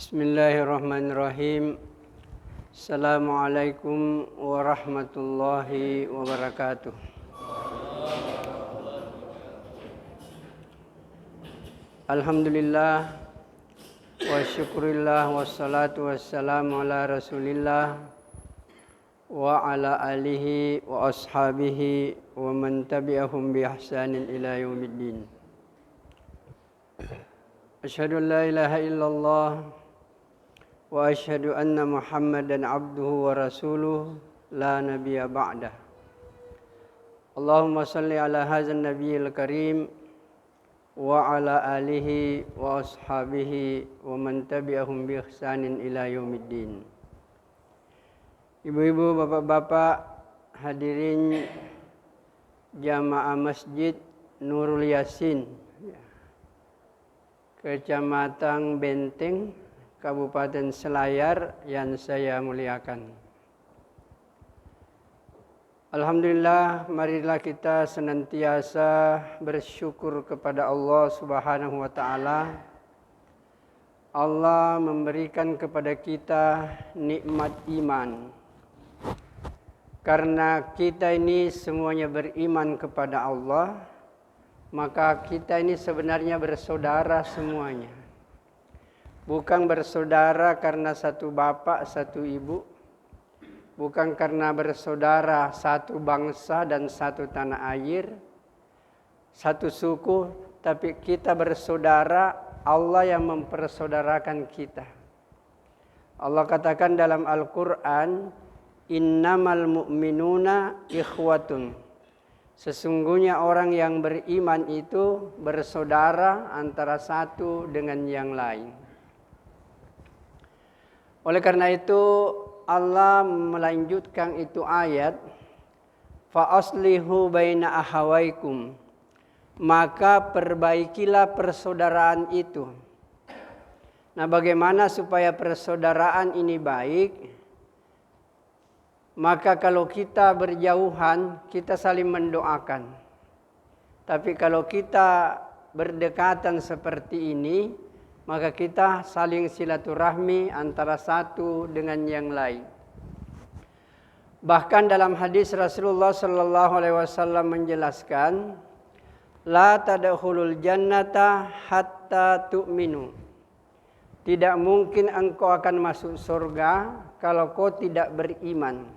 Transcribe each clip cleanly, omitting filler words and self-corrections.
Bismillahirrahmanirrahim. Assalamualaikum warahmatullahi wabarakatuh. Alhamdulillah wa syukurillah wassalatu wassalamu ala rasulillah wa ala alihi wa ashabihi wa man tabi'ahum bi ihsanin ila yaumiddin. Asyhadu an la ilaha illallah wa asyhadu anna Muhammadan abduhu wa rasuluh la nabiyya ba'dah. Allahumma salli ala hadzal nabiyil karim wa ala alihi wa ashabihi wa man tabi'ahum bi ihsanin ila yaumiddin. Ibu-ibu, bapak-bapak, hadirin jamaah Masjid Nurul Yasin, Kecamatan Benteng, Kabupaten Selayar yang saya muliakan. Alhamdulillah, marilah kita senantiasa bersyukur kepada Allah Subhanahu wa taala. Allah memberikan kepada kita nikmat iman. Karena kita ini semuanya beriman kepada Allah, maka kita ini sebenarnya bersaudara semuanya. Bukan bersaudara karena satu bapak, satu ibu. Bukan karena bersaudara satu bangsa dan satu tanah air, satu suku. Tapi kita bersaudara, Allah yang mempersaudarakan kita. Allah katakan dalam Al-Quran, innamal mu'minuna ikhwatun. Sesungguhnya orang yang beriman itu bersaudara antara satu dengan yang lain. Oleh karena itu Allah melanjutkan itu ayat, fa aslihu baina ahawaikum. Maka perbaikilah persaudaraan itu. Nah, bagaimana supaya persaudaraan ini baik? Maka kalau kita berjauhan, kita saling mendoakan. Tapi kalau kita berdekatan seperti ini, maka kita saling silaturahmi antara satu dengan yang lain. Bahkan dalam hadis Rasulullah sallallahu alaihi wasallam menjelaskan, la tadkhulul jannata hatta tu'minu. Tidak mungkin engkau akan masuk surga kalau kau tidak beriman.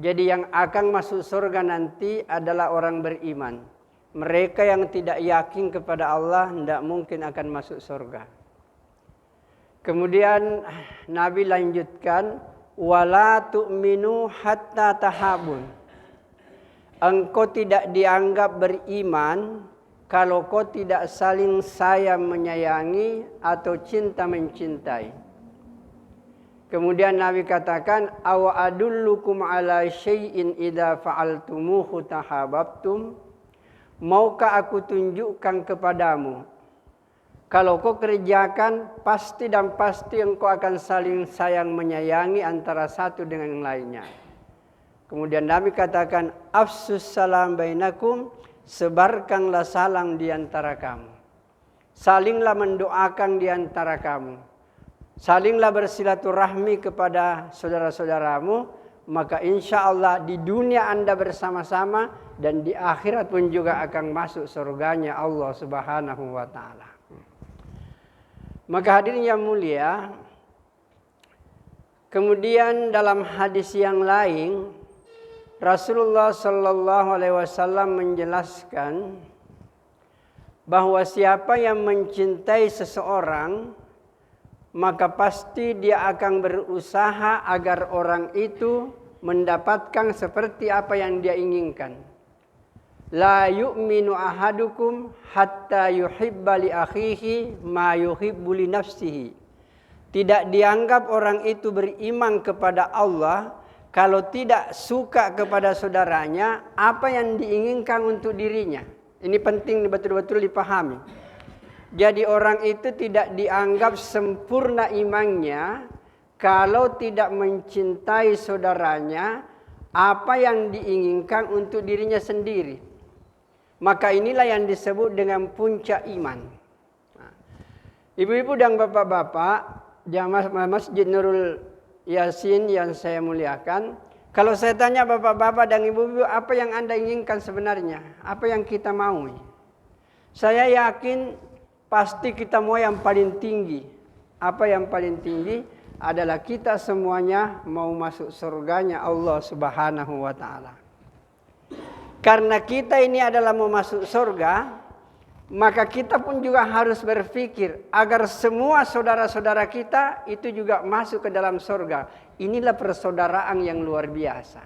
Jadi yang akan masuk surga nanti adalah orang beriman. Mereka yang tidak yakin kepada Allah tidak mungkin akan masuk surga. Kemudian Nabi lanjutkan, wala tu'minu hatta tahabun. Engkau tidak dianggap beriman kalau kau tidak saling sayang menyayangi atau cinta mencintai. Kemudian Nabi katakan, awa adullukum ala syai'in idza fa'altumuhu tahabbtum. Maukah aku tunjukkan kepadamu, kalau kau kerjakan, pasti dan pasti engkau akan saling sayang menyayangi antara satu dengan yang lainnya. Kemudian Nabi katakan, afsus salam bainakum, sebarkanlah salam di antara kamu. Salinglah mendoakan di antara kamu. Salinglah bersilaturahmi kepada saudara-saudaramu, maka insya Allah di dunia Anda bersama-sama dan di akhirat pun juga akan masuk surganya Allah Subhanahu wa taala. Maka hadirin yang mulia, kemudian dalam hadis yang lain Rasulullah sallallahu alaihi wasallam menjelaskan bahwa siapa yang mencintai seseorang, maka pasti dia akan berusaha agar orang itu mendapatkan seperti apa yang dia inginkan. La yu'minu ahadukum hatta yuhibba li akhihi ma yuhibbu li nafsihi. Tidak dianggap orang itu beriman kepada Allah kalau tidak suka kepada saudaranya apa yang diinginkan untuk dirinya. Ini penting betul-betul dipahami. Jadi orang itu tidak dianggap sempurna imannya kalau tidak mencintai saudaranya apa yang diinginkan untuk dirinya sendiri. Maka inilah yang disebut dengan puncak iman. Ibu-ibu dan bapak-bapak, jamaah Masjid Nurul Yasin yang saya muliakan, kalau saya tanya bapak-bapak dan ibu-ibu, apa yang Anda inginkan sebenarnya? Apa yang kita mau? Saya yakin pasti kita mau yang paling tinggi. Apa yang paling tinggi adalah kita semuanya mau masuk surganya Allah Subhanahu wa taala. Karena kita ini adalah mau masuk surga, maka kita pun juga harus berpikir agar semua saudara-saudara kita itu juga masuk ke dalam surga. Inilah persaudaraan yang luar biasa.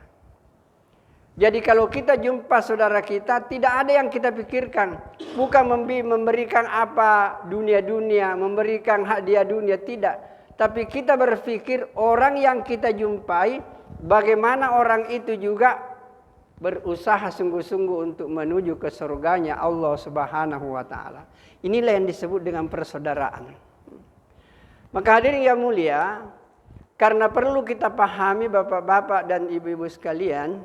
Jadi kalau kita jumpa saudara kita, tidak ada yang kita pikirkan. Bukan memberikan apa dunia-dunia, memberikan hadiah dunia, tidak. Tapi kita berpikir orang yang kita jumpai, bagaimana orang itu juga berusaha sungguh-sungguh untuk menuju ke surganya Allah Subhanahu wa taala. Inilah yang disebut dengan persaudaraan. Maka hadirin yang mulia, karena perlu kita pahami bapak-bapak dan ibu-ibu sekalian,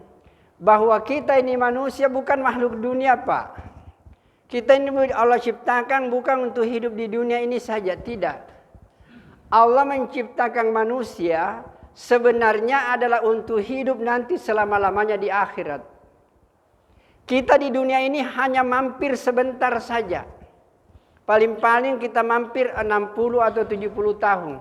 bahwa kita ini manusia bukan makhluk dunia, Pak. Kita ini Allah ciptakan bukan untuk hidup di dunia ini saja, tidak. Allah menciptakan manusia sebenarnya adalah untuk hidup nanti selama-lamanya di akhirat. Kita di dunia ini hanya mampir sebentar saja. Paling-paling kita mampir 60 atau 70 tahun.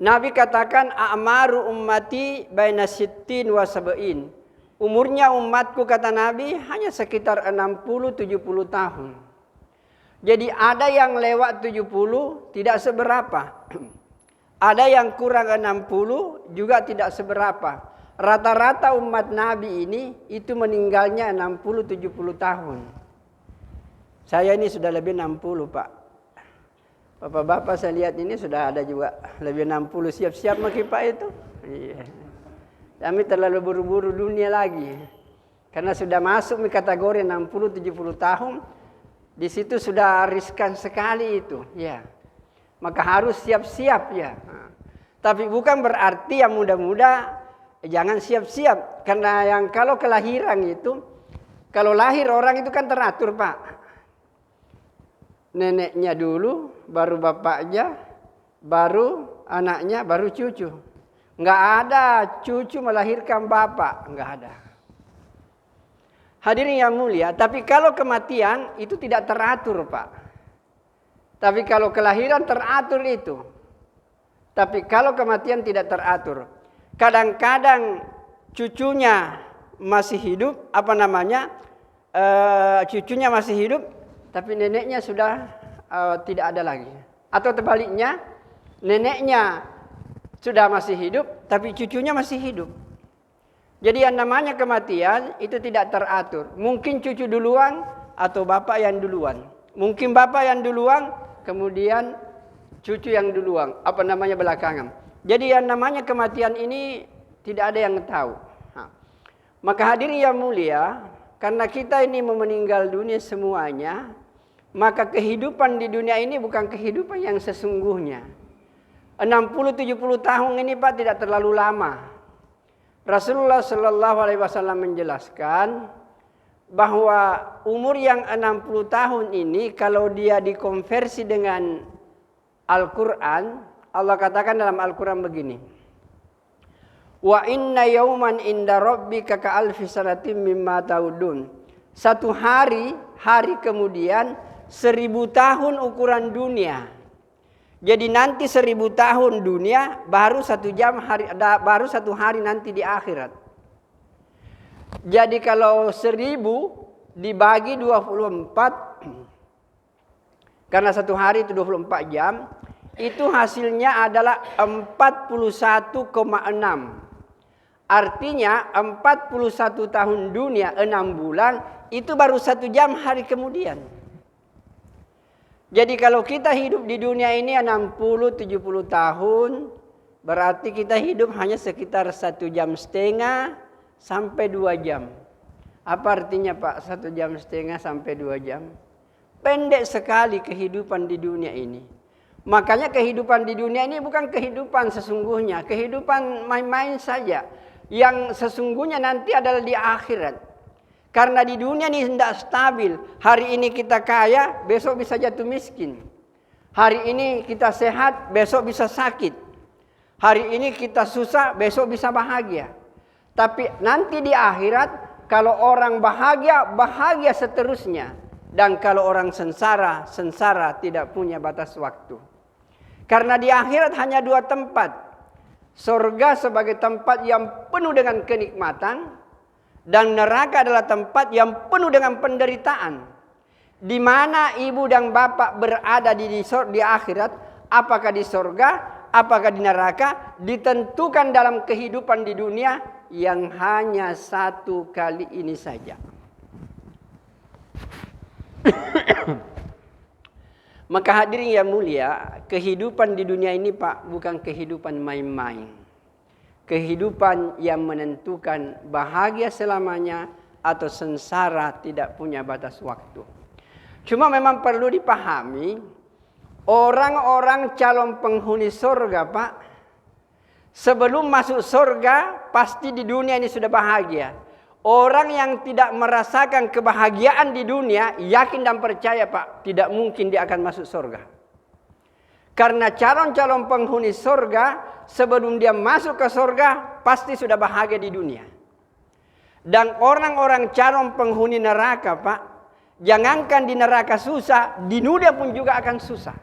Nabi katakan, a'maru ummati baina sittin wa sab'in. Umurnya umatku, kata Nabi, hanya sekitar 60-70 tahun. Jadi ada yang lewat 70 tidak seberapa. Ada yang kurang 60 juga tidak seberapa. Rata-rata umat Nabi ini itu meninggalnya 60-70 tahun. Saya ini sudah lebih 60, Pak. Bapak-bapak saya lihat ini sudah ada juga lebih 60. Siap-siap maki Pak itu. Iya. Kami terlalu buru-buru dunia lagi. Karena sudah masuk di kategori 60-70 tahun. Di situ sudah riskan sekali itu. Ya. Maka harus siap-siap ya. Tapi bukan berarti yang muda-muda jangan siap-siap. Karena yang kalau kelahiran itu, kalau lahir orang itu kan teratur, Pak. Neneknya dulu, baru bapaknya, baru anaknya, baru cucu. Enggak ada cucu melahirkan bapak, enggak ada. Hadirin yang mulia, tapi kalau kematian itu tidak teratur, Pak. Tapi kalau kelahiran teratur itu. Tapi kalau kematian tidak teratur. Kadang-kadang cucunya masih hidup, cucunya masih hidup, tapi neneknya sudah tidak ada lagi. Atau terbaliknya, neneknya sudah masih hidup, tapi cucunya masih hidup. Jadi yang namanya kematian itu tidak teratur. Mungkin cucu duluan atau bapak yang duluan. Mungkin bapak yang duluan, kemudian cucu yang duluan. Belakangan. Jadi yang namanya kematian ini tidak ada yang tahu. Maka hadirin yang mulia, karena kita ini mau meninggal dunia semuanya, maka kehidupan di dunia ini bukan kehidupan yang sesungguhnya. 60-70 tahun ini, Pak, tidak terlalu lama. Rasulullah Shallallahu Alaihi Wasallam menjelaskan bahwa umur yang 60 tahun ini kalau dia dikonversi dengan Al-Quran, Allah katakan dalam Al-Quran begini. Wa inna yauman inda rabbika ka'alfi sanatin mimma ta'udun. Satu hari kemudian 1000 tahun ukuran dunia. Jadi nanti 1000 tahun dunia baru satu hari nanti di akhirat. Jadi kalau 1000 dibagi 24, karena satu hari itu 24 jam, itu hasilnya adalah 41,6. Artinya 41 tahun dunia 6 bulan itu baru 1 jam hari kemudian. Jadi kalau kita hidup di dunia ini 60-70 tahun, berarti kita hidup hanya sekitar 1,5 jam sampai 2 jam. Apa artinya, Pak, 1,5 jam sampai 2 jam? Pendek sekali kehidupan di dunia ini. Makanya kehidupan di dunia ini bukan kehidupan sesungguhnya, kehidupan main-main saja. Yang sesungguhnya nanti adalah di akhirat. Karena di dunia ini tidak stabil. Hari ini kita kaya, besok bisa jatuh miskin. Hari ini kita sehat, besok bisa sakit. Hari ini kita susah, besok bisa bahagia. Tapi nanti di akhirat, kalau orang bahagia, bahagia seterusnya. Dan kalau orang sengsara, sengsara tidak punya batas waktu. Karena di akhirat hanya 2 tempat. Surga sebagai tempat yang penuh dengan kenikmatan. Dan neraka adalah tempat yang penuh dengan penderitaan. Di mana ibu dan bapak berada di akhirat, apakah di surga, apakah di neraka, ditentukan dalam kehidupan di dunia yang hanya 1 kali ini saja. Maka hadirin yang mulia, kehidupan di dunia ini Pak bukan kehidupan main-main. Kehidupan yang menentukan bahagia selamanya atau sengsara tidak punya batas waktu. Cuma memang perlu dipahami, orang-orang calon penghuni surga Pak, sebelum masuk surga pasti di dunia ini sudah bahagia. Orang yang tidak merasakan kebahagiaan di dunia, yakin dan percaya Pak, tidak mungkin dia akan masuk surga. Karena calon-calon penghuni surga, sebelum dia masuk ke surga, pasti sudah bahagia di dunia. Dan orang-orang calon penghuni neraka Pak, jangankan di neraka susah, di dunia pun juga akan susah.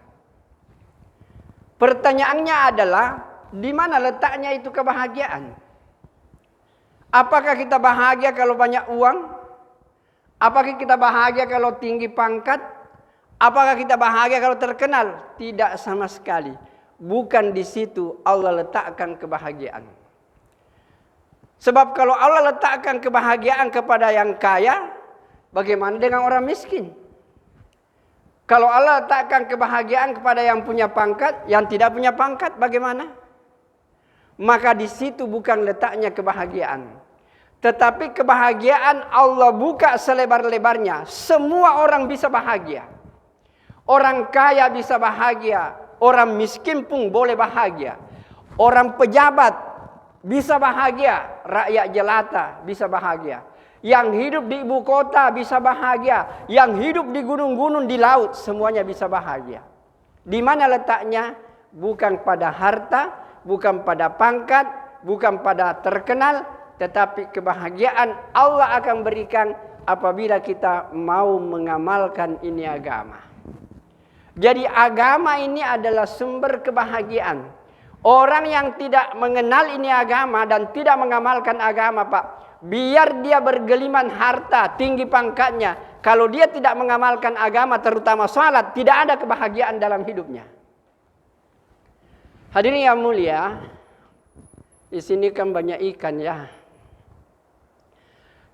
Pertanyaannya adalah, di mana letaknya itu kebahagiaan? Apakah kita bahagia kalau banyak uang? Apakah kita bahagia kalau tinggi pangkat? Apakah kita bahagia kalau terkenal? Tidak sama sekali. Bukan di situ Allah letakkan kebahagiaan. Sebab kalau Allah letakkan kebahagiaan kepada yang kaya, bagaimana dengan orang miskin? Kalau Allah letakkan kebahagiaan kepada yang punya pangkat, yang tidak punya pangkat, bagaimana? Maka di situ bukan letaknya kebahagiaan. Tetapi kebahagiaan Allah buka selebar-lebarnya. Semua orang bisa bahagia. Orang kaya bisa bahagia. Orang miskin pun boleh bahagia. Orang pejabat bisa bahagia. Rakyat jelata bisa bahagia. Yang hidup di ibu kota bisa bahagia. Yang hidup di gunung-gunung, di laut, semuanya bisa bahagia. Di mana letaknya? Bukan pada harta, bukan pada pangkat, bukan pada terkenal, tetapi kebahagiaan Allah akan berikan apabila kita mau mengamalkan ini agama. Jadi agama ini adalah sumber kebahagiaan. Orang yang tidak mengenal ini agama dan tidak mengamalkan agama Pak, biar dia bergeliman harta, tinggi pangkatnya, kalau dia tidak mengamalkan agama terutama salat, tidak ada kebahagiaan dalam hidupnya. Hadirin yang mulia, di sini kan banyak ikan ya.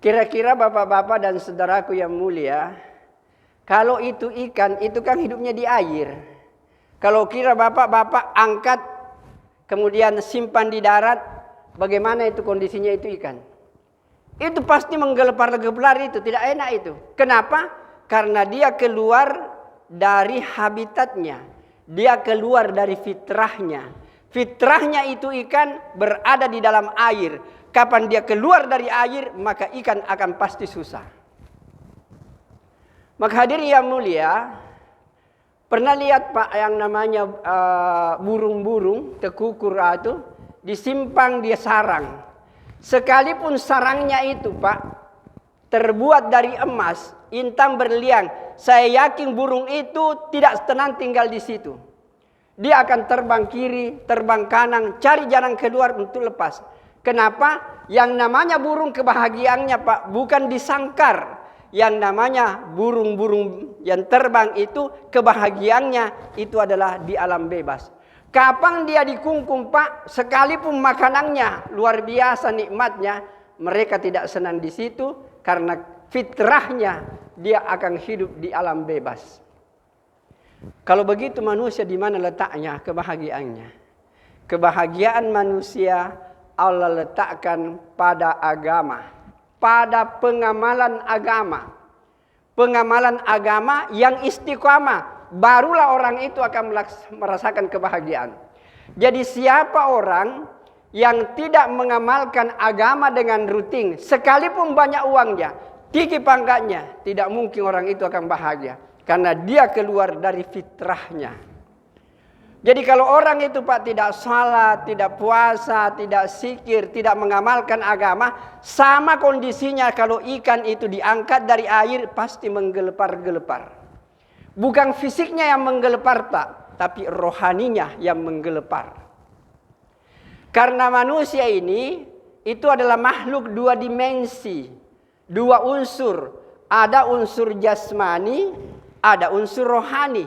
Kira-kira bapak-bapak dan saudaraku yang mulia, kalau itu ikan, itu kan hidupnya di air. Kalau kira bapak-bapak angkat, kemudian simpan di darat, bagaimana itu kondisinya itu ikan? Itu pasti menggelepar-gelepar itu, tidak enak itu. Kenapa? Karena dia keluar dari habitatnya. Dia keluar dari fitrahnya. Fitrahnya itu ikan berada di dalam air. Kapan dia keluar dari air, maka ikan akan pasti susah. Maka hadirin yang mulia, pernah lihat Pak yang namanya burung-burung tekukur itu disimpang di sarang. Sekalipun sarangnya itu Pak terbuat dari emas, intan berlian, saya yakin burung itu tidak tenang tinggal di situ. Dia akan terbang kiri, terbang kanan, cari jalan keluar untuk lepas. Kenapa? Yang namanya burung kebahagiaannya Pak bukan disangkar. Yang namanya burung-burung yang terbang itu kebahagiaannya itu adalah di alam bebas. Kapan dia dikungkung Pak, sekalipun makanannya luar biasa nikmatnya, mereka tidak senang di situ karena fitrahnya dia akan hidup di alam bebas. Kalau begitu manusia di mana letaknya kebahagiaannya? Kebahagiaan manusia Allah letakkan pada agama, pada pengamalan agama. Pengamalan agama yang istiqamah, barulah orang itu akan merasakan kebahagiaan. Jadi siapa orang yang tidak mengamalkan agama dengan rutin, sekalipun banyak uangnya, tinggi pangkatnya, tidak mungkin orang itu akan bahagia. Karena dia keluar dari fitrahnya. Jadi kalau orang itu Pak tidak salat, tidak puasa, tidak zikir, tidak mengamalkan agama, sama kondisinya kalau ikan itu diangkat dari air pasti menggelepar-gelepar. Bukan fisiknya yang menggelepar Pak, tapi rohaninya yang menggelepar. Karena manusia ini itu adalah makhluk dua dimensi, dua unsur. Ada unsur jasmani, ada unsur rohani.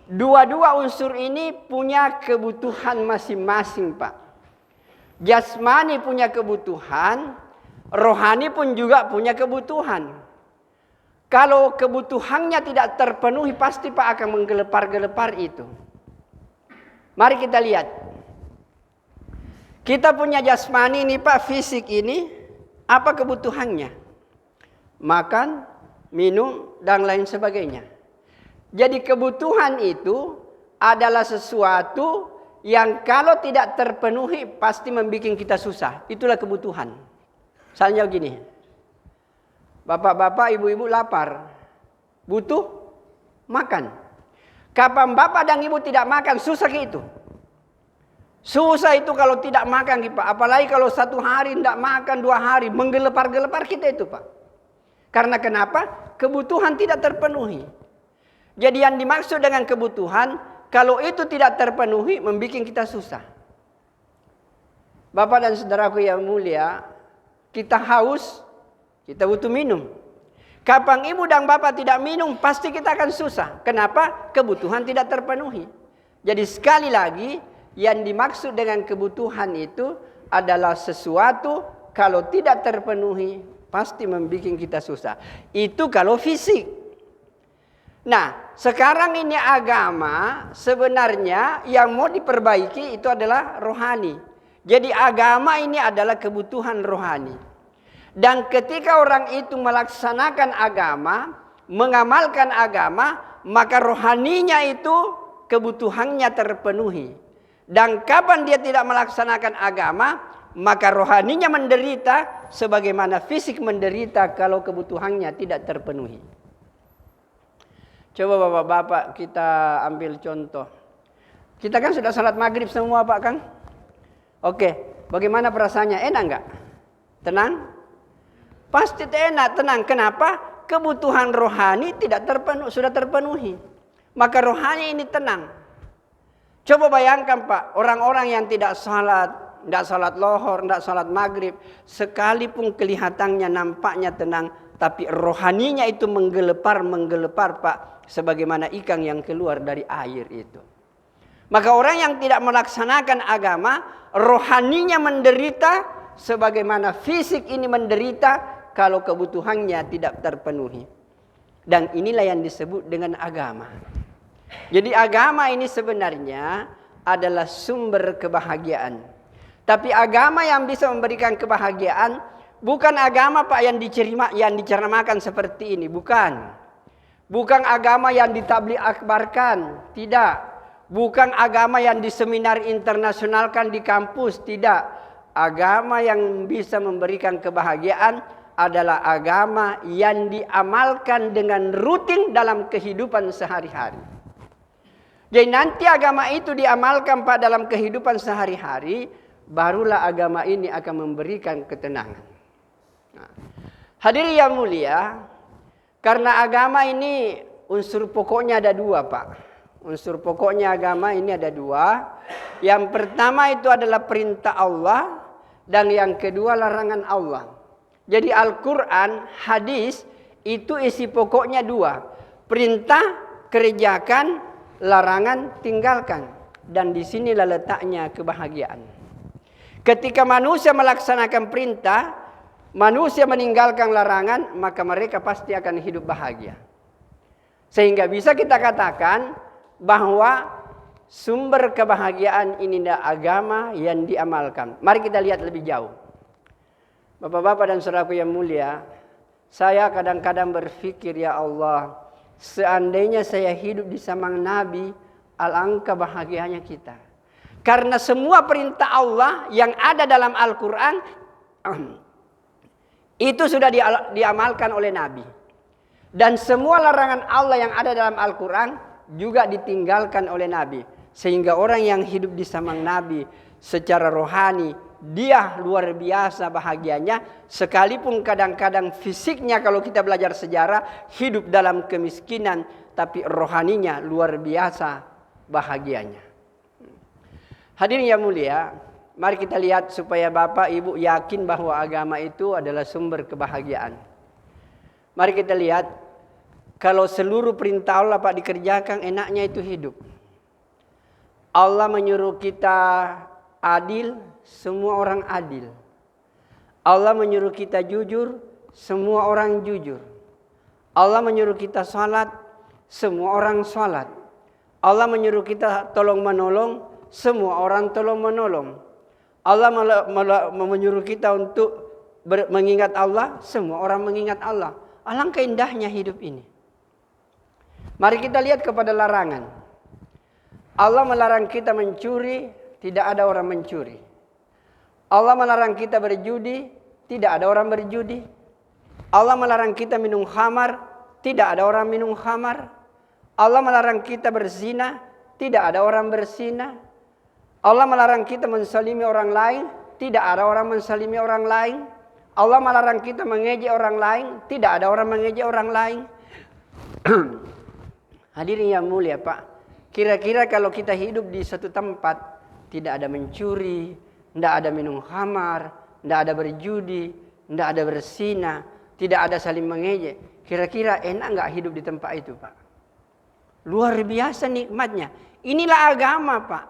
Dua-dua unsur ini punya kebutuhan masing-masing Pak. Jasmani punya kebutuhan, rohani pun juga punya kebutuhan. Kalau kebutuhannya tidak terpenuhi pasti Pak akan menggelepar-gelepar itu. Mari kita lihat. Kita punya jasmani ini Pak, fisik ini, apa kebutuhannya? Makan, minum, dan lain sebagainya. Jadi kebutuhan itu adalah sesuatu yang kalau tidak terpenuhi pasti membuat kita susah. Itulah kebutuhan. Misalnya gini. Bapak-bapak, ibu-ibu lapar. Butuh makan. Kapan bapak dan ibu tidak makan, susah gitu. Susah itu kalau tidak makan Pak. Apalagi kalau 1 hari tidak makan, 2 hari. Menggelepar-gelepar kita itu Pak. Karena kenapa? Kebutuhan tidak terpenuhi. Jadi yang dimaksud dengan kebutuhan, kalau itu tidak terpenuhi, membuat kita susah. Bapak dan saudaraku yang mulia, kita haus, kita butuh minum. Kapan ibu dan bapak tidak minum, pasti kita akan susah. Kenapa? Kebutuhan tidak terpenuhi. Jadi sekali lagi, yang dimaksud dengan kebutuhan itu adalah sesuatu kalau tidak terpenuhi, pasti membuat kita susah. Itu kalau fisik. Nah, sekarang ini agama sebenarnya yang mau diperbaiki itu adalah rohani. Jadi agama ini adalah kebutuhan rohani. Dan ketika orang itu melaksanakan agama, mengamalkan agama, maka rohaninya itu kebutuhannya terpenuhi. Dan kapan dia tidak melaksanakan agama, maka rohaninya menderita sebagaimana fisik menderita kalau kebutuhannya tidak terpenuhi. Coba bapak-bapak kita ambil contoh. Kita kan sudah salat maghrib semua Pak Kang? Oke, bagaimana perasaannya? Enak enggak? Tenang? Pasti enak, tenang. Kenapa? Kebutuhan rohani tidak terpenuhi, sudah terpenuhi. Maka rohani ini tenang. Coba bayangkan Pak, orang-orang yang tidak salat, tidak salat lohor, tidak salat maghrib, sekalipun kelihatannya nampaknya tenang, tapi rohaninya itu menggelepar Pak, sebagaimana ikan yang keluar dari air itu. Maka orang yang tidak melaksanakan agama, rohaninya menderita, sebagaimana fisik ini menderita kalau kebutuhannya tidak terpenuhi. Dan inilah yang disebut dengan agama. Jadi agama ini sebenarnya adalah sumber kebahagiaan. Tapi agama yang bisa memberikan kebahagiaan bukan agama Pak yang diceramakan seperti ini, bukan. Bukan agama yang ditabligh akbarkan, tidak. Bukan agama yang diseminar internasionalkan di kampus, tidak. Agama yang bisa memberikan kebahagiaan adalah agama yang diamalkan dengan rutin dalam kehidupan sehari-hari. Jadi nanti agama itu diamalkan Pak dalam kehidupan sehari-hari, barulah agama ini akan memberikan ketenangan. Nah, hadirin yang mulia, karena agama ini unsur pokoknya ada 2 Pak. Unsur pokoknya agama ini ada 2. Yang pertama itu adalah perintah Allah, dan yang kedua larangan Allah. Jadi Al-Quran, hadis itu isi pokoknya 2. Perintah kerjakan, larangan tinggalkan. Dan disinilah letaknya kebahagiaan. Ketika manusia melaksanakan perintah, manusia meninggalkan larangan, maka mereka pasti akan hidup bahagia. Sehingga bisa kita katakan bahwa sumber kebahagiaan ini adalah agama yang diamalkan. Mari kita lihat lebih jauh. Bapak-bapak dan saudaraku yang mulia, saya kadang-kadang berpikir, ya Allah, seandainya saya hidup di zaman Nabi, alangkah bahagianya kita. Karena semua perintah Allah yang ada dalam Al-Quran itu sudah diamalkan oleh Nabi. Dan semua larangan Allah yang ada dalam Al-Quran juga ditinggalkan oleh Nabi. Sehingga orang yang hidup di zaman Nabi secara rohani, dia luar biasa bahagianya. Sekalipun kadang-kadang fisiknya kalau kita belajar sejarah hidup dalam kemiskinan, tapi rohaninya luar biasa bahagianya. Hadirin yang mulia, mari kita lihat supaya Bapak Ibu yakin bahwa agama itu adalah sumber kebahagiaan. Mari kita lihat, kalau seluruh perintah Allah Pak dikerjakan, enaknya itu hidup. Allah menyuruh kita adil, semua orang adil. Allah menyuruh kita jujur, semua orang jujur. Allah menyuruh kita salat, semua orang salat. Allah menyuruh kita tolong menolong, semua orang tolong menolong. Allah menyuruh kita untuk mengingat Allah, semua orang mengingat Allah. Alangkah indahnya hidup ini. Mari kita lihat kepada larangan. Allah melarang kita mencuri, tidak ada orang mencuri. Allah melarang kita berjudi, tidak ada orang berjudi. Allah melarang kita minum khamar, tidak ada orang minum khamar. Allah melarang kita berzina, tidak ada orang berzina. Allah melarang kita mensalimi orang lain, tidak ada orang mensalimi orang lain. Allah melarang kita mengejek orang lain, tidak ada orang mengejek orang lain. Hadirin yang mulia Pak, kira-kira kalau kita hidup di satu tempat, tidak ada mencuri, tidak ada minum khamar, tidak ada berjudi, tidak ada berzina, tidak ada saling mengejek. Kira-kira enak nggak hidup di tempat itu Pak? Luar biasa nikmatnya. Inilah agama Pak.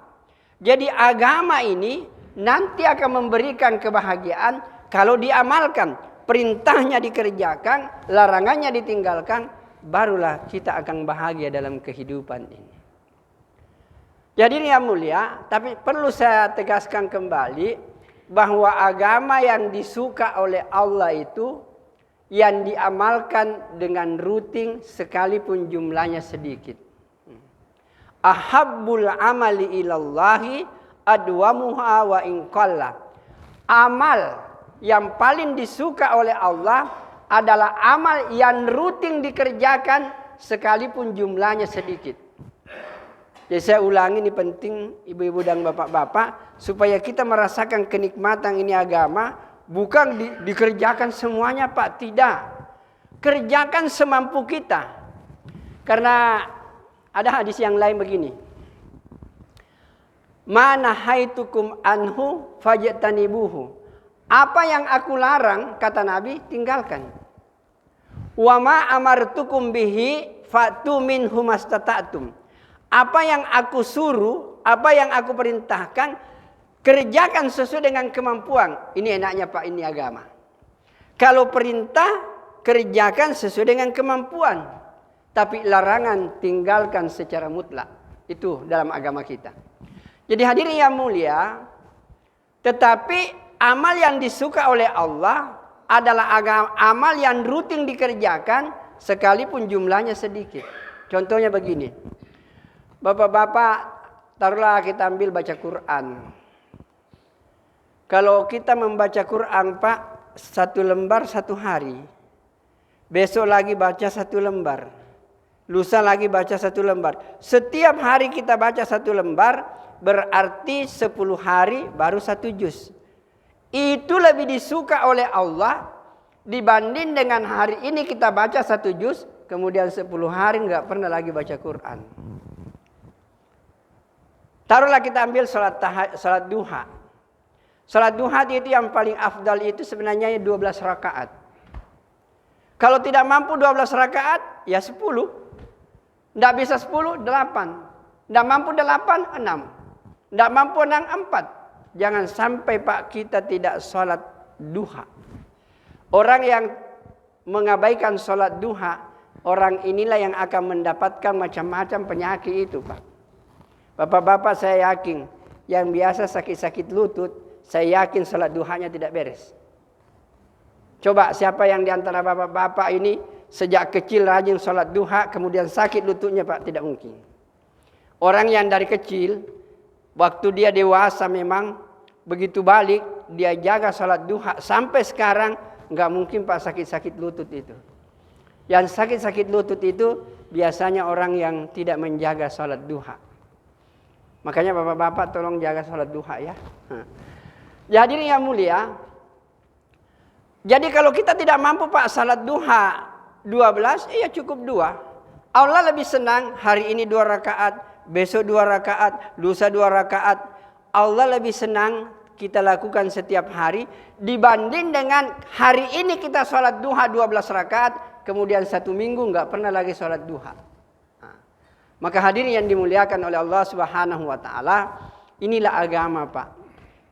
Jadi agama ini nanti akan memberikan kebahagiaan kalau diamalkan. Perintahnya dikerjakan, larangannya ditinggalkan, barulah kita akan bahagia dalam kehidupan ini. Jadi yang mulia, tapi perlu saya tegaskan kembali bahwa agama yang disuka oleh Allah itu yang diamalkan dengan rutin sekalipun jumlahnya sedikit. Ahabbul amali ilallahi adwamuha wa in qalla. Amal yang paling disuka oleh Allah adalah amal yang rutin dikerjakan sekalipun jumlahnya sedikit. Jadi saya ulangi, ini penting ibu-ibu dan bapak-bapak, supaya kita merasakan kenikmatan ini agama. Bukan dikerjakan semuanya Pak, tidak. Kerjakan semampu kita. Karena ada hadis yang lain begini. Ma nahaitukum anhu fajtanibuhu. Apa yang aku larang, kata Nabi, tinggalkan. Wa ma amartukum bihi fatu minhu mastata'tum. Apa yang aku suruh, apa yang aku perintahkan, kerjakan sesuai dengan kemampuan. Ini enaknya Pak, ini agama. Kalau perintah, kerjakan sesuai dengan kemampuan. Tapi larangan tinggalkan secara mutlak. Itu dalam agama kita. Jadi hadirin yang mulia, tetapi amal yang disuka oleh Allah adalah amal yang rutin dikerjakan sekalipun jumlahnya sedikit. Contohnya begini. Bapak-bapak, taruhlah kita ambil baca Quran. Kalau kita membaca Quran Pak, 1 lembar 1 hari. Besok lagi baca 1 lembar. Lusa lagi baca 1 lembar. Setiap hari kita baca 1 lembar, berarti 10 hari baru 1 juz. Itu lebih disuka oleh Allah dibanding dengan hari ini kita baca 1 juz, kemudian 10 hari nggak pernah lagi baca Quran. Taruhlah kita ambil salat duha. Salat duha itu yang paling afdal itu sebenarnya 12 rakaat. Kalau tidak mampu 12 rakaat, ya 10. Tidak bisa 10, 8. Tidak mampu 8, 6. Tidak mampu 6, 4. Jangan sampai Pak kita tidak sholat duha. Orang yang mengabaikan sholat duha, orang inilah yang akan mendapatkan macam-macam penyakit itu Pak. Bapak-bapak saya yakin, yang biasa sakit-sakit lutut, saya yakin sholat duhanya tidak beres. Coba siapa yang diantara bapak-bapak ini sejak kecil rajin sholat duha, kemudian sakit lututnya Pak? Tidak mungkin. Orang yang dari kecil, waktu dia dewasa memang begitu balik, dia jaga sholat duha. Sampai sekarang nggak mungkin Pak sakit-sakit lutut itu. Yang sakit-sakit lutut itu biasanya orang yang tidak menjaga sholat duha. Makanya bapak-bapak tolong jaga sholat duha ya. Hadirin yang mulia. Jadi kalau kita tidak mampu Pak salat duha 12, ya cukup 2. Allah lebih senang hari ini 2 rakaat, besok 2 rakaat, lusa 2 rakaat. Allah lebih senang kita lakukan setiap hari dibanding dengan hari ini kita sholat duha 12 rakaat, kemudian 1 minggu nggak pernah lagi sholat duha. Maka hadirin yang dimuliakan oleh Allah Subhanahu wa taala, inilah agama Pak.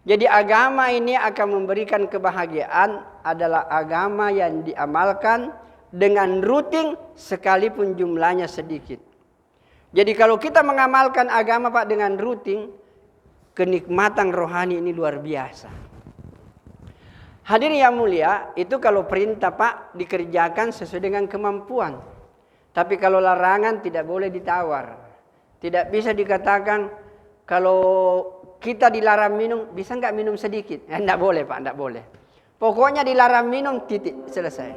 Jadi agama ini akan memberikan kebahagiaan adalah agama yang diamalkan dengan rutin sekalipun jumlahnya sedikit. Jadi kalau kita mengamalkan agama Pak dengan rutin, kenikmatan rohani ini luar biasa. Hadirin yang mulia, itu kalau perintah Pak dikerjakan sesuai dengan kemampuan. Tapi kalau larangan tidak boleh ditawar. Tidak bisa dikatakan kalau kita dilarang minum, bisa nggak minum sedikit? Nggak boleh Pak, nggak boleh. Pokoknya dilarang minum, titik, selesai.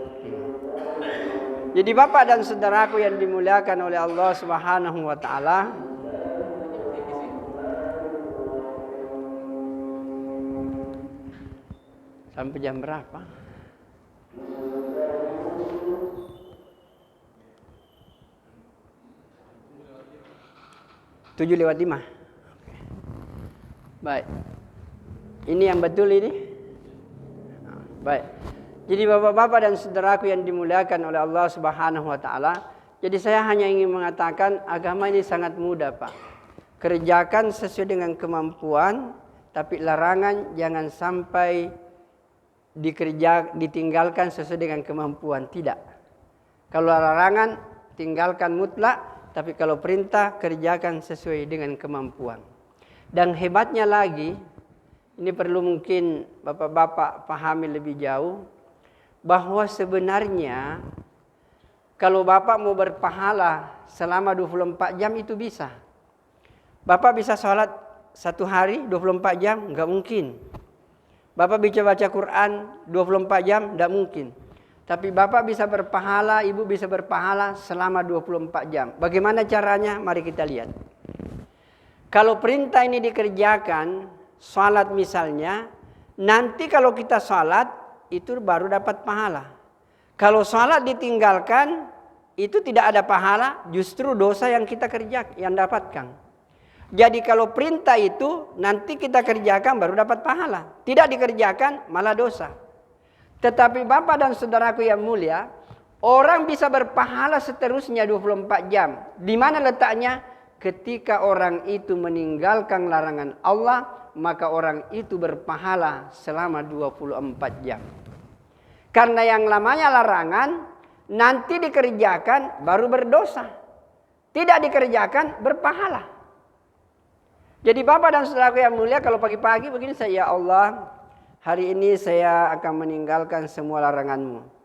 Jadi Bapak dan saudaraku yang dimuliakan oleh Allah Subhanahu wa taala, sampai jam berapa? 7:05. Baik. Ini yang betul ini? Baik. Jadi bapak-bapak dan saudaraku yang dimuliakan oleh Allah Subhanahu wa taala, jadi saya hanya ingin mengatakan agama ini sangat mudah, Pak. Kerjakan sesuai dengan kemampuan, tapi larangan jangan sampai ditinggalkan sesuai dengan kemampuan, tidak. Kalau larangan tinggalkan mutlak, tapi kalau perintah kerjakan sesuai dengan kemampuan. Dan hebatnya lagi, ini perlu mungkin bapak-bapak pahami lebih jauh, bahwa sebenarnya kalau bapak mau berpahala selama 24 jam itu bisa. Bapak bisa sholat 1 hari 24 jam? Enggak mungkin. Bapak bisa baca Quran 24 jam? Enggak mungkin. Tapi bapak bisa berpahala, ibu bisa berpahala selama 24 jam. Bagaimana caranya? Mari kita lihat. Kalau perintah ini dikerjakan, sholat misalnya, nanti kalau kita sholat, itu baru dapat pahala. Kalau sholat ditinggalkan, itu tidak ada pahala, justru dosa yang kita kerjakan, yang dapatkan. Jadi kalau perintah itu, nanti kita kerjakan baru dapat pahala. Tidak dikerjakan, malah dosa. Tetapi Bapak dan saudaraku yang mulia, orang bisa berpahala seterusnya 24 jam. Di mana letaknya? Ketika orang itu meninggalkan larangan Allah, maka orang itu berpahala selama 24 jam. Karena yang namanya larangan, nanti dikerjakan baru berdosa. Tidak dikerjakan berpahala. Jadi Bapak dan saudaraku yang mulia, kalau pagi-pagi begini saya, ya Allah, hari ini saya akan meninggalkan semua larangan-Mu.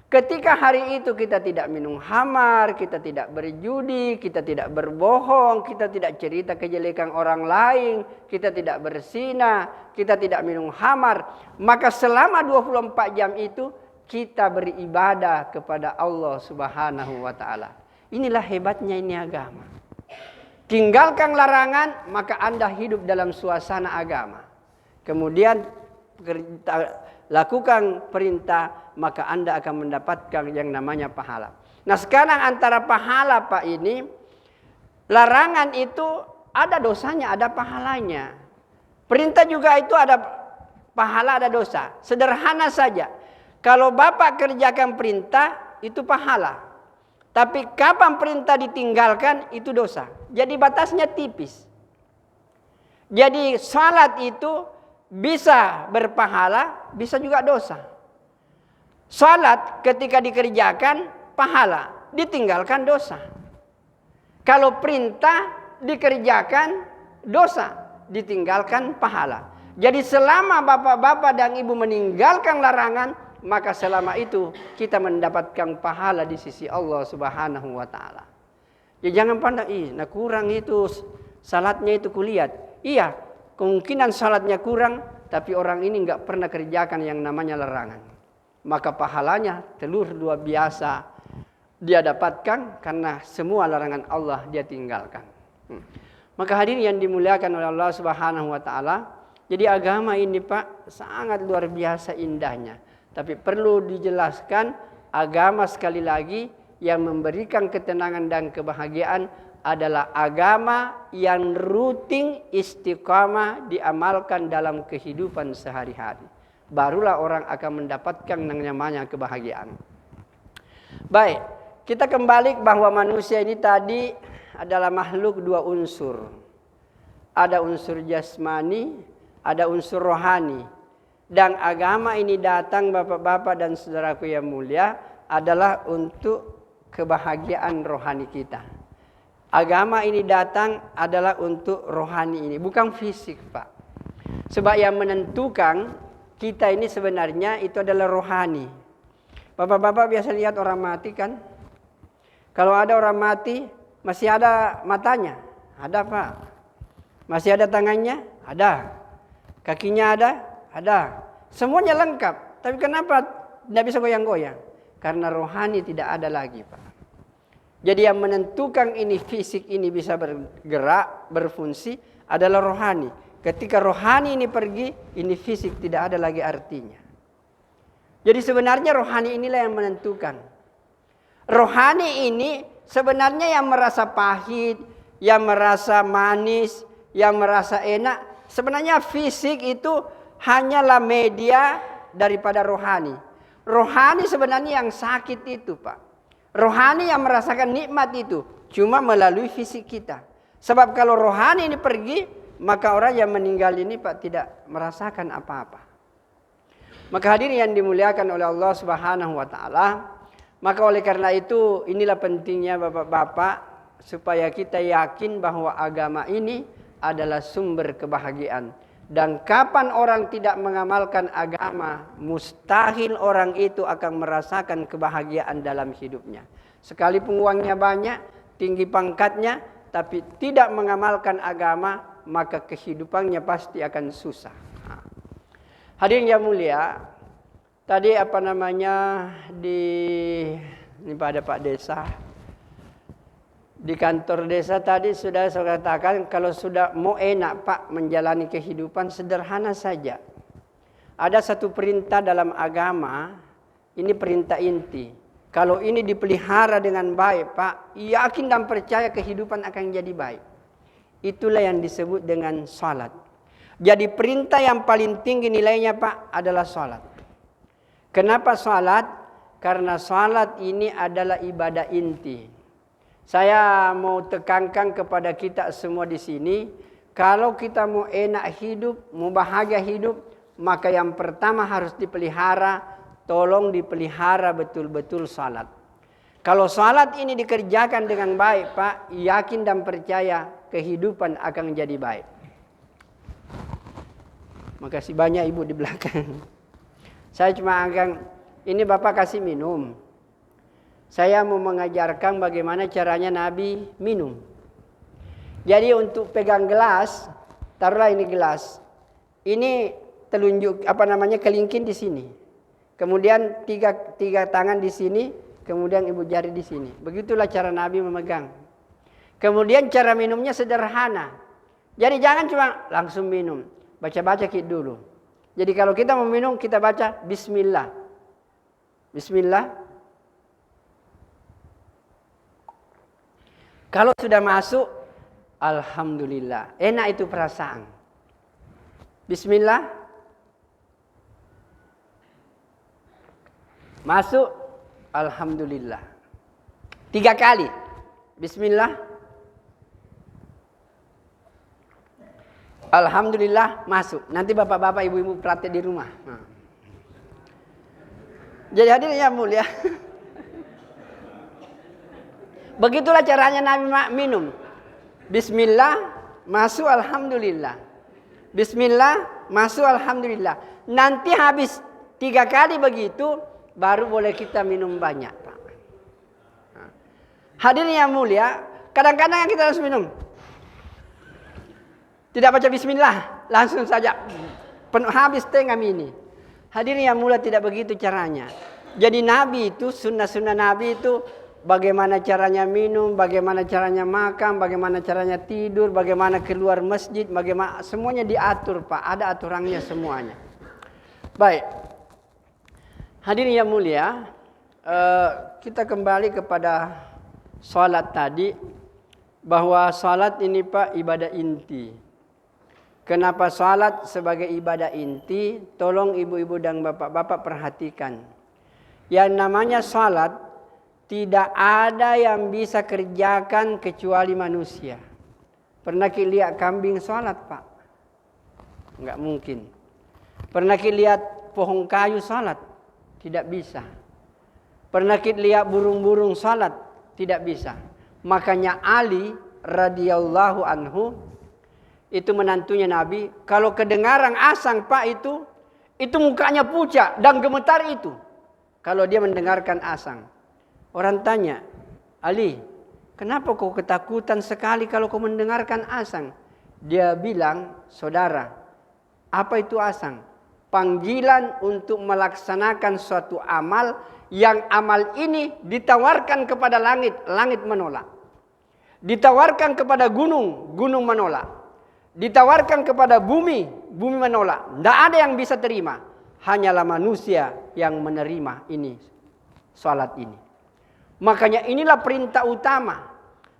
Ketika hari itu kita tidak minum khamar, kita tidak berjudi, kita tidak berbohong, kita tidak cerita kejelekan orang lain, kita tidak berzina, kita tidak minum khamar, maka selama 24 jam itu kita beribadah kepada Allah Subhanahu wa taala. Inilah hebatnya ini agama. Tinggalkan larangan, maka Anda hidup dalam suasana agama. Kemudian lakukan perintah, maka Anda akan mendapatkan yang namanya pahala. Nah sekarang antara pahala Pak ini, larangan itu ada dosanya, ada pahalanya. Perintah juga itu ada pahala, ada dosa. Sederhana saja. Kalau Bapak kerjakan perintah, itu pahala. Tapi kapan perintah ditinggalkan, itu dosa. Jadi batasnya tipis. Jadi salat itu bisa berpahala, bisa juga dosa. Salat ketika dikerjakan pahala, ditinggalkan dosa. Kalau perintah dikerjakan dosa, ditinggalkan pahala. Jadi selama bapak-bapak dan ibu meninggalkan larangan, maka selama itu kita mendapatkan pahala di sisi Allah Subhanahu wa taala. Ya jangan pandang, kurang itu salatnya itu kulihat. Iya, kemungkinan salatnya kurang, tapi orang ini enggak pernah kerjakan yang namanya larangan. Maka pahalanya telur luar biasa dia dapatkan karena semua larangan Allah dia tinggalkan. Maka hadirin yang dimuliakan oleh Allah Subhanahu wa taala, jadi agama ini Pak sangat luar biasa indahnya. Tapi perlu dijelaskan, agama sekali lagi yang memberikan ketenangan dan kebahagiaan adalah agama yang rutin istiqamah diamalkan dalam kehidupan sehari-hari. Barulah orang akan mendapatkan yang namanya kebahagiaan. Baik, kita kembali bahwa manusia ini tadi adalah makhluk dua unsur. Ada unsur jasmani, ada unsur rohani. Dan agama ini datang bapak-bapak dan saudaraku yang mulia adalah untuk kebahagiaan rohani kita. Agama ini datang adalah untuk rohani ini, bukan fisik Pak. Sebab yang menentukan kita ini sebenarnya itu adalah rohani. Bapak-bapak biasa lihat orang mati kan? Kalau ada orang mati, masih ada matanya? Ada Pak. Masih ada tangannya? Ada. Kakinya ada? Ada. Semuanya lengkap. Tapi kenapa tidak bisa goyang-goyang? Karena rohani tidak ada lagi Pak. Jadi yang menentukan ini fisik ini bisa bergerak, berfungsi adalah rohani. Ketika rohani ini pergi, ini fisik tidak ada lagi artinya. Jadi sebenarnya rohani inilah yang menentukan. Rohani ini sebenarnya yang merasa pahit, yang merasa manis, yang merasa enak. Sebenarnya fisik itu hanyalah media daripada rohani. Rohani sebenarnya yang sakit itu Pak. Rohani yang merasakan nikmat itu cuma melalui fisik kita. Sebab kalau rohani ini pergi, maka orang yang meninggal ini Pak tidak merasakan apa-apa. Maka hadirin yang dimuliakan oleh Allah Subhanahu wa taala, maka oleh karena itu inilah pentingnya bapak-bapak supaya kita yakin bahwa agama ini adalah sumber kebahagiaan. Dan kapan orang tidak mengamalkan agama, mustahil orang itu akan merasakan kebahagiaan dalam hidupnya. Sekalipun uangnya banyak, tinggi pangkatnya, tapi tidak mengamalkan agama, maka kehidupannya pasti akan susah. Hadirin yang mulia, tadi ini pada Pak Desa. Di kantor desa tadi sudah saya katakan kalau sudah mau enak Pak menjalani kehidupan sederhana saja. Ada satu perintah dalam agama, ini perintah inti. Kalau ini dipelihara dengan baik Pak, yakin dan percaya kehidupan akan jadi baik. Itulah yang disebut dengan salat. Jadi perintah yang paling tinggi nilainya Pak adalah salat. Kenapa salat? Karena salat ini adalah ibadah inti. Saya mau tekankan kepada kita semua di sini, kalau kita mau enak hidup, mau bahagia hidup, maka yang pertama harus dipelihara, tolong dipelihara betul-betul salat. Kalau salat ini dikerjakan dengan baik, Pak, yakin dan percaya kehidupan akan jadi baik. Makasih banyak Ibu di belakang. Saya cuma akan, ini Bapak kasih minum. Saya mau mengajarkan bagaimana caranya Nabi minum. Jadi untuk pegang gelas, taruhlah ini gelas. Ini telunjuk kelingking di sini. Kemudian tiga tangan di sini, kemudian ibu jari di sini. Begitulah cara Nabi memegang. Kemudian cara minumnya sederhana. Jadi jangan cuma langsung minum, baca-baca dulu. Jadi kalau kita mau minum kita baca Bismillah. Bismillah. Kalau sudah masuk, alhamdulillah. Enak itu perasaan. Bismillah. Masuk, alhamdulillah. 3 kali. Bismillah. Alhamdulillah, masuk. Nanti bapak-bapak, ibu-ibu praktek di rumah. Jadi hadirin yang mulia. Begitulah caranya Nabi minum. Bismillah, masuk alhamdulillah. Bismillah, masuk alhamdulillah. Nanti habis 3 kali begitu, baru boleh kita minum banyak Pak. Hadirin yang mulia, kadang-kadang kita harus minum. Tidak baca bismillah, langsung saja penuh habis setengah mini. Hadirin yang mulia, tidak begitu caranya. Jadi Nabi itu, sunnah-sunnah Nabi itu bagaimana caranya minum, bagaimana caranya makan, bagaimana caranya tidur, bagaimana keluar masjid, bagaimana semuanya diatur Pak, ada aturannya semuanya. Baik, hadirin yang mulia, kita kembali kepada salat tadi, bahwa salat ini Pak ibadah inti. Kenapa salat sebagai ibadah inti? Tolong ibu-ibu dan bapak-bapak perhatikan. Yang namanya salat tidak ada yang bisa kerjakan kecuali manusia. Pernah kita lihat kambing salat Pak? Enggak mungkin. Pernah kita lihat pohon kayu salat? Tidak bisa. Pernah kita lihat burung-burung salat? Tidak bisa. Makanya Ali radhiyallahu anhu itu menantunya Nabi, kalau kedengaran azan Pak itu mukanya pucat dan gemetar itu. Kalau dia mendengarkan azan. Orang tanya, Ali, kenapa kau ketakutan sekali kalau kau mendengarkan azan? Dia bilang, saudara, apa itu azan? Panggilan untuk melaksanakan suatu amal yang amal ini ditawarkan kepada langit, langit menolak. Ditawarkan kepada gunung, gunung menolak. Ditawarkan kepada bumi, bumi menolak. Tidak ada yang bisa terima. Hanyalah manusia yang menerima ini, salat ini. Makanya inilah perintah utama.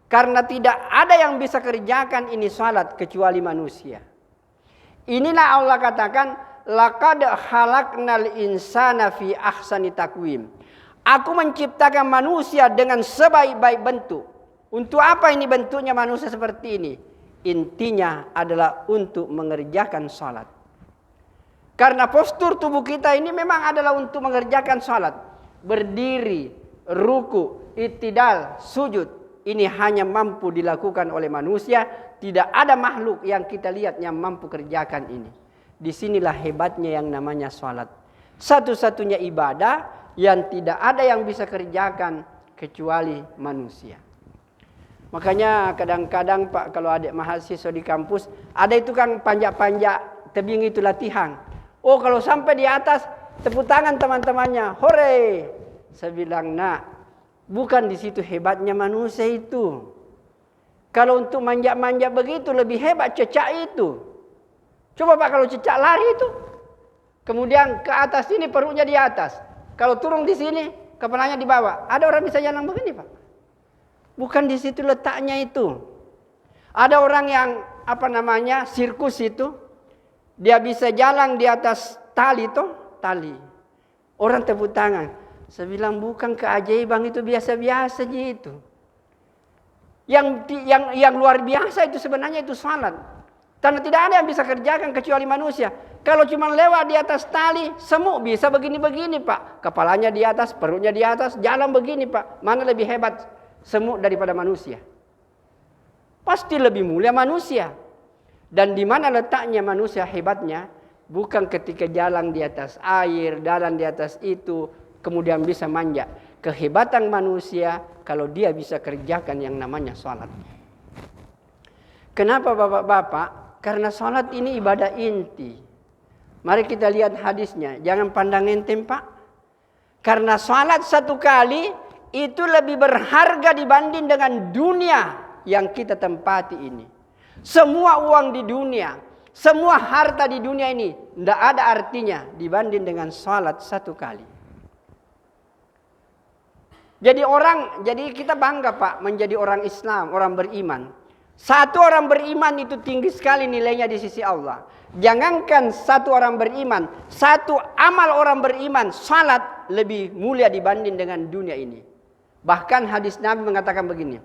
Karena tidak ada yang bisa kerjakan ini salat kecuali manusia. Inilah Allah katakan, laqad khalaqnal insana fi ahsani taqwim. Aku menciptakan manusia dengan sebaik-baik bentuk. Untuk apa ini bentuknya manusia seperti ini? Intinya adalah untuk mengerjakan salat. Karena postur tubuh kita ini memang adalah untuk mengerjakan salat. Berdiri, ruku, i'tidal, sujud. Ini hanya mampu dilakukan oleh manusia. Tidak ada makhluk yang kita lihat yang mampu kerjakan ini. Disinilah hebatnya yang namanya salat. Satu-satunya ibadah yang tidak ada yang bisa kerjakan kecuali manusia. Makanya kadang-kadang Pak, kalau adik mahasiswa di kampus, ada itu kan panjat-panjat tebing itu latihan. Oh, kalau sampai di atas, tepuk tangan teman-temannya, hore. Saya bilang, nak, bukan di situ hebatnya manusia itu. Kalau untuk manjat-manjat begitu, lebih hebat cecak itu. Coba Pak, kalau cecak lari itu, kemudian ke atas ini perutnya di atas. Kalau turun di sini, kepalanya di bawah. Ada orang bisa jalan begini Pak. Bukan di situ letaknya itu. Ada orang yang sirkus itu, dia bisa jalan di atas tali tali. Orang tepuk tangan. Saya bilang bukan keajaiban itu, biasa-biasa gitu. Yang luar biasa itu sebenarnya itu salat. Karena tidak ada yang bisa kerjakan kecuali manusia. Kalau cuma lewat di atas tali, semut bisa begini-begini Pak. Kepalanya di atas, perutnya di atas, jalan begini Pak. Mana lebih hebat semut daripada manusia? Pasti lebih mulia manusia. Dan di mana letaknya manusia hebatnya? Bukan ketika jalan di atas air, jalan di atas itu, kemudian bisa manjat. Kehebatan manusia kalau dia bisa kerjakan yang namanya salat. Kenapa bapak-bapak? Karena salat ini ibadah inti. Mari kita lihat hadisnya. Jangan pandang enteng Pak. Karena salat satu kali itu lebih berharga dibanding dengan dunia yang kita tempati ini. Semua uang di dunia, semua harta di dunia ini tidak ada artinya dibanding dengan salat satu kali. Jadi kita bangga Pak menjadi orang Islam, orang beriman. Satu orang beriman itu tinggi sekali nilainya di sisi Allah. Jangankan satu orang beriman, satu amal orang beriman, salat lebih mulia dibanding dengan dunia ini. Bahkan hadis Nabi mengatakan begini,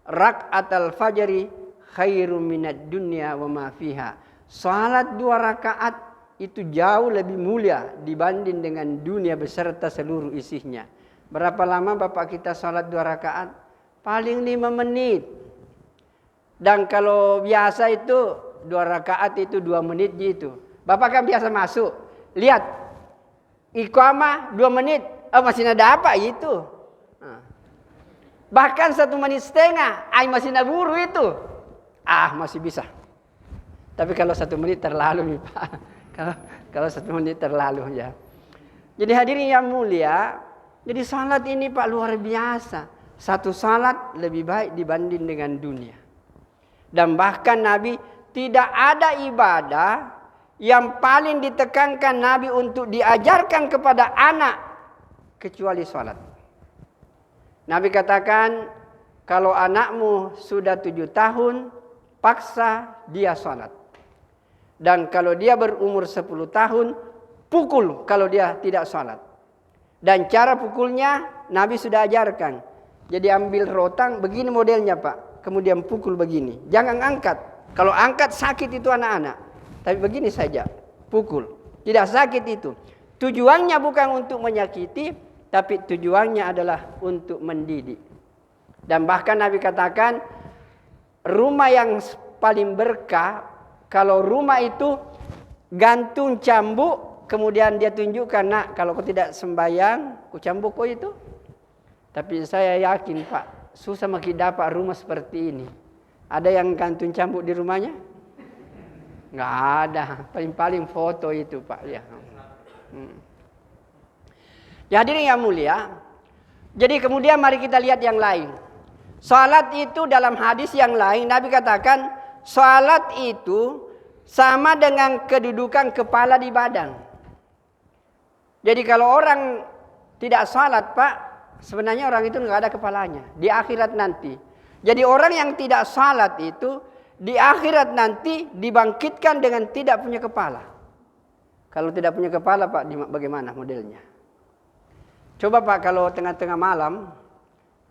rak'atal fajri khairum minad dunya wa ma fiha. Salat 2 rakaat itu jauh lebih mulia dibanding dengan dunia beserta seluruh isinya. Berapa lama Bapak kita salat 2 rakaat? Paling 5 menit. Dan kalau biasa itu 2 rakaat itu 2 menit gitu. Bapak kan biasa masuk. Lihat. Iqamah 2 menit. Masih ada apa itu? Bahkan 1 menit setengah. Masih ada buru itu. Masih bisa. Tapi kalau 1 menit terlalu nih Pak. Kalau 1 menit terlalu ya. Jadi hadirin yang mulia. Jadi salat ini Pak luar biasa. Satu salat lebih baik dibanding dengan dunia. Dan bahkan Nabi tidak ada ibadah yang paling ditekankan Nabi untuk diajarkan kepada anak kecuali salat. Nabi katakan, kalau anakmu sudah 7 tahun, paksa dia salat. Dan kalau dia berumur 10 tahun, pukul kalau dia tidak salat. Dan cara pukulnya Nabi sudah ajarkan. Jadi ambil rotang, begini modelnya Pak. Kemudian pukul begini. Jangan angkat. Kalau angkat sakit itu anak-anak. Tapi begini saja, pukul. Tidak sakit itu. Tujuannya bukan untuk menyakiti, tapi tujuannya adalah untuk mendidik. Dan bahkan Nabi katakan, rumah yang paling berkah, kalau rumah itu gantung cambuk, kemudian dia tunjukkan, nak, kalau kau tidak sembahyang, ku cambuk kau itu. Tapi saya yakin Pak, susah makin dapat rumah seperti ini. Ada yang gantung cambuk di rumahnya? Nggak ada. Paling-paling foto itu Pak. Ya. Ya hadirin yang mulia. Jadi kemudian mari kita lihat yang lain. Salat itu dalam hadis yang lain Nabi katakan, salat itu sama dengan kedudukan kepala di badan. Jadi kalau orang tidak salat Pak, sebenarnya orang itu nggak ada kepalanya di akhirat nanti. Jadi orang yang tidak salat itu di akhirat nanti dibangkitkan dengan tidak punya kepala. Kalau tidak punya kepala Pak, bagaimana modelnya? Coba Pak, kalau tengah-tengah malam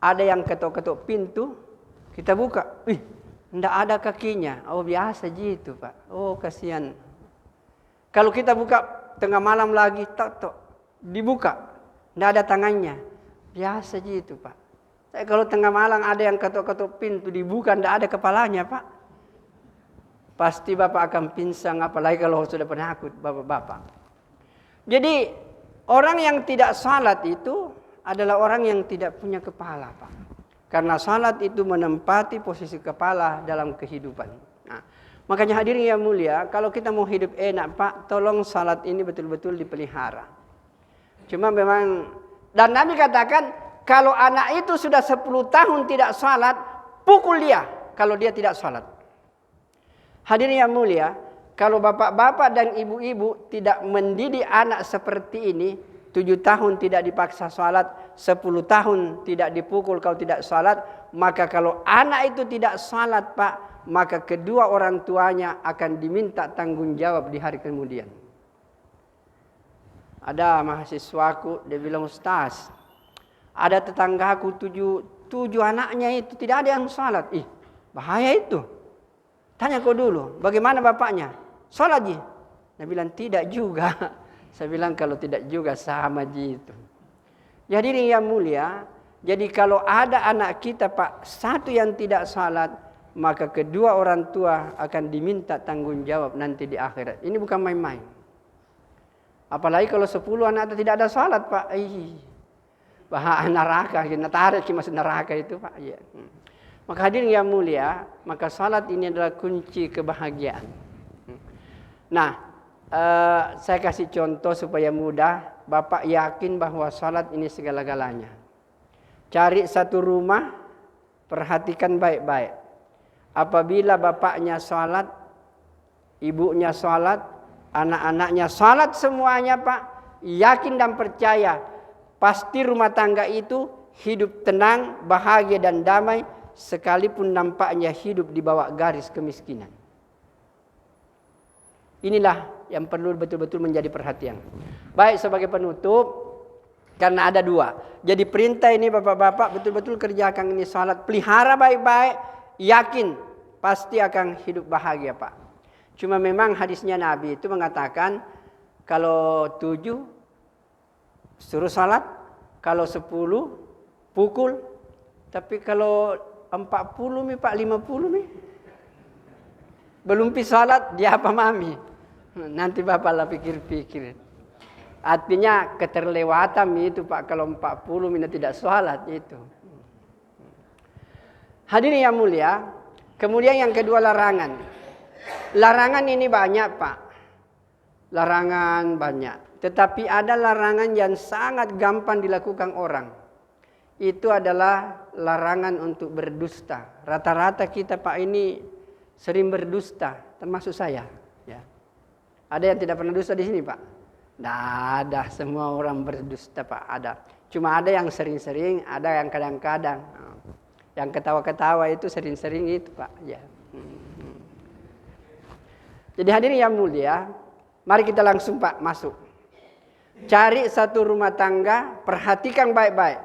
ada yang ketuk-ketuk pintu, kita buka, tidak ada kakinya. Oh biasa gitu Pak. Oh kasihan. Kalau kita buka tengah malam lagi, tok, dibuka, tidak ada tangannya. Biasa gitu Pak. Tapi kalau tengah malam ada yang ketuk-ketuk pintu dibuka, tidak ada kepalanya Pak. Pasti Bapak akan pingsan, apalagi kalau sudah penakut Bapak-bapak. Jadi orang yang tidak salat itu adalah orang yang tidak punya kepala Pak. Karena salat itu menempati posisi kepala dalam kehidupan. Nah, makanya hadirin yang mulia, kalau kita mau hidup enak Pak, tolong salat ini betul-betul dipelihara. Cuma memang, dan Nabi katakan, kalau anak itu sudah 10 tahun tidak salat, pukul dia kalau dia tidak salat. Hadirin yang mulia, kalau bapak-bapak dan ibu-ibu tidak mendidik anak seperti ini, 7 tahun tidak dipaksa salat, 10 tahun tidak dipukul kalau tidak salat, maka kalau anak itu tidak salat Pak, maka kedua orang tuanya akan diminta tanggung jawab di hari kemudian. Ada mahasiswaku, dia bilang, Ustaz, ada tetanggaku 7 anaknya itu tidak ada yang salat. Bahaya itu. Tanya kau dulu, bagaimana bapaknya? Salat ji? Dia bilang tidak juga. Saya bilang kalau tidak juga sama ji itu. Jadi yang mulia, jadi kalau ada anak kita Pak, satu yang tidak salat, maka kedua orang tua akan diminta tanggung jawab nanti di akhirat. Ini bukan main-main. Apalagi kalau 10 anak tidak ada salat Pak. Bahaya neraka, tarik masuk neraka itu Pak. Ya. Maka hadirin yang mulia, maka salat ini adalah kunci kebahagiaan. Nah, saya kasih contoh supaya mudah. Bapak yakin bahwa salat ini segala-galanya. Cari satu rumah, perhatikan baik-baik. Apabila bapaknya salat, ibunya salat, anak-anaknya salat semuanya Pak, yakin dan percaya, pasti rumah tangga itu hidup tenang, bahagia dan damai, sekalipun nampaknya hidup di bawah garis kemiskinan. Inilah yang perlu betul-betul menjadi perhatian. Baik, sebagai penutup, karena ada 2. Jadi perintah ini bapak-bapak betul-betul kerjakan ini salat, pelihara baik-baik, yakin pasti akan hidup bahagia Pak. Cuma memang hadisnya Nabi itu mengatakan kalau 7 suruh salat, kalau 10 pukul, tapi kalau 40 mi Pak, 50 mi. Belum pi salat, dia apa mami? Nanti Bapak lah pikir-pikir. Artinya keterlewatan itu Pak, kalau 40 mi tidak salat itu. Hadirin yang mulia, kemudian yang kedua larangan. Larangan ini banyak Pak. Larangan banyak. Tetapi ada larangan yang sangat gampang dilakukan orang. itu adalah larangan untuk berdusta. Rata-rata kita Pak ini sering berdusta, termasuk saya. Ya. Ada yang tidak pernah dusta di sini Pak? Tidak ada, semua orang berdusta Pak, ada. Cuma ada yang sering-sering, ada yang kadang-kadang. Yang ketawa-ketawa itu sering-sering itu Pak. Ya. Jadi hadirin yang mulia, mari kita langsung Pak masuk. Cari satu rumah tangga, perhatikan baik-baik.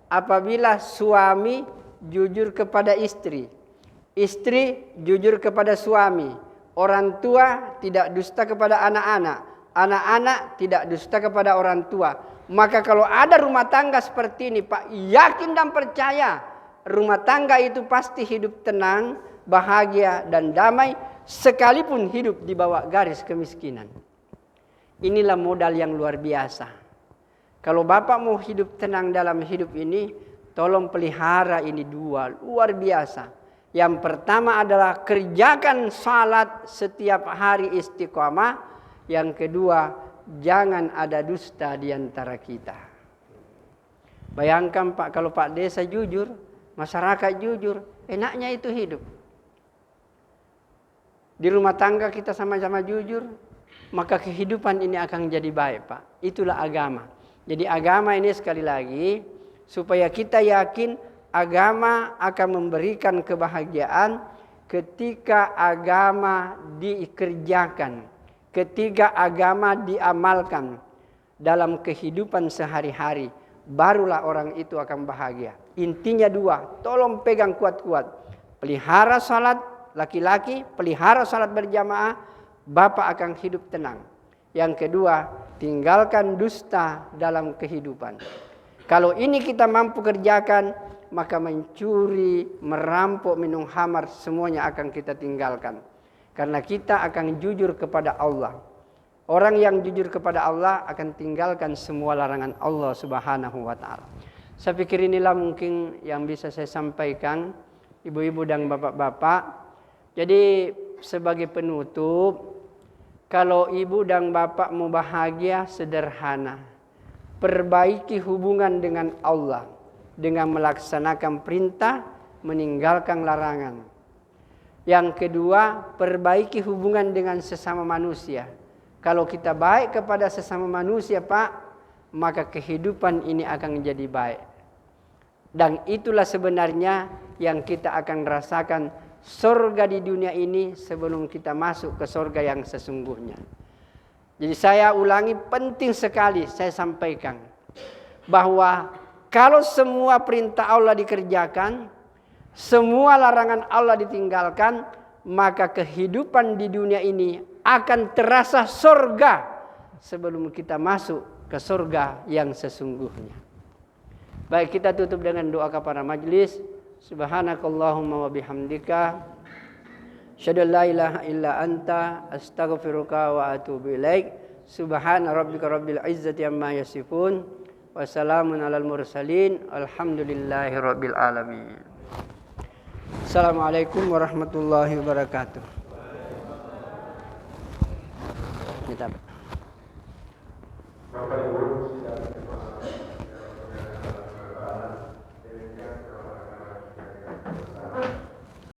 Apabila suami jujur kepada istri, istri jujur kepada suami, orang tua tidak dusta kepada anak-anak, anak-anak tidak dusta kepada orang tua. Maka kalau ada rumah tangga seperti ini Pak, yakin dan percaya rumah tangga itu pasti hidup tenang, bahagia dan damai, sekalipun hidup di bawah garis kemiskinan. Inilah modal yang luar biasa. Kalau Bapak mau hidup tenang dalam hidup ini, tolong pelihara ini dua, luar biasa. Yang pertama adalah kerjakan salat setiap hari istiqamah. Yang kedua, jangan ada dusta di antara kita. Bayangkan Pak, kalau Pak Desa jujur, masyarakat jujur, enaknya itu hidup. Di rumah tangga kita sama-sama jujur, maka kehidupan ini akan jadi baik Pak. Itulah agama. Jadi agama ini sekali lagi, supaya kita yakin agama akan memberikan kebahagiaan ketika agama dikerjakan, ketika agama diamalkan dalam kehidupan sehari-hari, barulah orang itu akan bahagia. Intinya dua, tolong pegang kuat-kuat. Pelihara salat laki-laki, pelihara salat berjamaah, Bapak akan hidup tenang. Yang kedua, tinggalkan dusta dalam kehidupan. Kalau ini kita mampu kerjakan, maka mencuri, merampok, minum khamar, semuanya akan kita tinggalkan. Karena kita akan jujur kepada Allah. Orang yang jujur kepada Allah akan tinggalkan semua larangan Allah Subhanahu wa ta'ala. Saya pikir inilah mungkin yang bisa saya sampaikan, ibu-ibu dan bapak-bapak. Jadi sebagai penutup, kalau ibu dan bapak mau bahagia, sederhana. Perbaiki hubungan dengan Allah dengan melaksanakan perintah, meninggalkan larangan. Yang kedua, perbaiki hubungan dengan sesama manusia. Kalau kita baik kepada sesama manusia Pak, maka kehidupan ini akan menjadi baik. Dan itulah sebenarnya yang kita akan rasakan surga di dunia ini sebelum kita masuk ke surga yang sesungguhnya. Jadi saya ulangi, penting sekali saya sampaikan bahwa kalau semua perintah Allah dikerjakan, semua larangan Allah ditinggalkan, maka kehidupan di dunia ini akan terasa surga sebelum kita masuk ke surga yang sesungguhnya. Baik, kita tutup dengan doa kepada majelis. Subhanakallahumma wa bihamdika asyhadu an la ilaha illa anta astaghfiruka wa atubu ilaik. Subhana rabbika rabbil izzati amma yasifun wa salamun alal mursalin alhamdulillahi rabbil alamin. Assalamualaikum warahmatullahi wabarakatuh. Kita